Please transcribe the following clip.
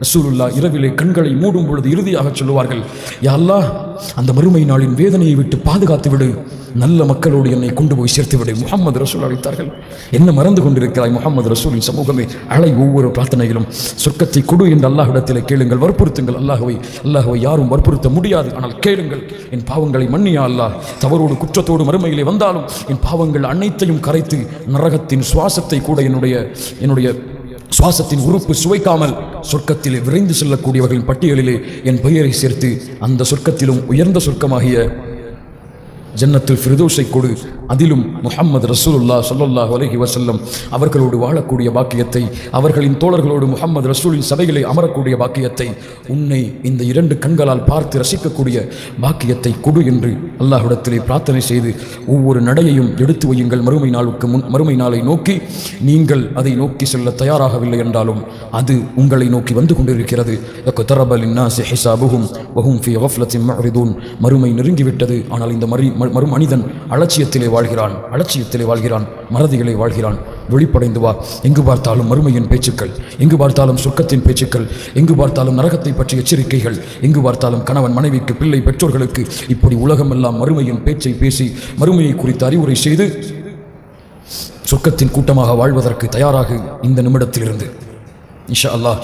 ரசூலுல்லாஹ் இரவிலே கண்களை மூடும் பொழுது இறுதியாக சொல்லுவார்கள், யா அல்லாஹ், அந்த மறுமை நாளின் வேதனையை விட்டு பாதுகாத்து விடு, நல்ல மக்களோடு என்னை கொண்டு போய் சேர்த்து விடு. முஹம்மது ரசூல் அழைத்தார்கள். என்ன மறந்து கொண்டிருக்கிறாய் முஹம்மது ரசூலின் சமூகமே? அழை ஒவ்வொரு பிரார்த்தனையிலும் சொர்க்கத்தை கொடு என்று அல்லாஹ்விடத்தில் கேளுங்கள், வற்புறுத்துங்கள். அல்லாஹ்வை யாரும் வற்புறுத்த முடியாது, ஆனால் கேளுங்கள். என் பாவங்களை மன்னியா அல்லாஹ், தவறோடு குற்றத்தோடு மறுமையிலே வந்தாலும் என் பாவங்கள் அனைத்தையும் கரைத்து நரகத்தின் சுவாசத்தை கூட என்னுடைய சுவாசத்தின் உறுப்பு சுவைக்காமல் சொர்க்கத்திலே விரைந்து செல்லக்கூடியவர்களின் பட்டியலிலே என் பெயரை சேர்த்து அந்த சொர்க்கத்திலும் உயர்ந்த சொர்க்கமாகிய ஜன்னத்துல் ஃபிர்தௌஸை கொடு. அதிலும் முஹம்மது ரசூலுல்லாஹ் ஸல்லல்லாஹு அலைஹி வஸல்லம் அவர்களோடு வாழக்கூடிய பாக்கியத்தை, அவர்களின் தோழர்களோடு முஹம்மது ரசூலின் சபைகளை அமரக்கூடிய பாக்கியத்தை, உன்னை இந்த 2 கண்களால் பார்த்து ரசிக்கக்கூடிய பாக்கியத்தை கொடு என்று அல்லாஹ்விடத்திலே பிரார்த்தனை செய்து ஒவ்வொரு நடையையும் எடுத்து வையுங்கள். மறுமை நாளை நோக்கி நீங்கள் அதை நோக்கி செல்ல தயாராகவில்லை என்றாலும் அது உங்களை நோக்கி வந்து கொண்டிருக்கிறது. மறுமை நெருங்கிவிட்டது. ஆனால் இந்த மனிதன் அலட்சியத்திலே வாழ்கிறான், மறதிகளை வாழ்கிறான். வெளிப்படைந்து வா. எங்கு பார்த்தாலும் மறுமையின் பேச்சுக்கள், எங்கு பார்த்தாலும் சொர்க்கத்தின் பேச்சுக்கள், எங்கு பார்த்தாலும் நரகத்தை பற்றிய எச்சரிக்கைகள், எங்கு பார்த்தாலும் கணவன் மனைவிக்கு, பிள்ளை பெற்றோர்களுக்கு, இப்படி உலகமெல்லாம் மறுமையின் பேச்சை பேசி மறுமையை குறித்து அறிவுரை செய்து சொர்க்கத்தின் கூட்டமாக வாழ்வதற்கு தயாராக இந்த நிமிடத்திலிருந்து இன்ஷா அல்லாஹ்.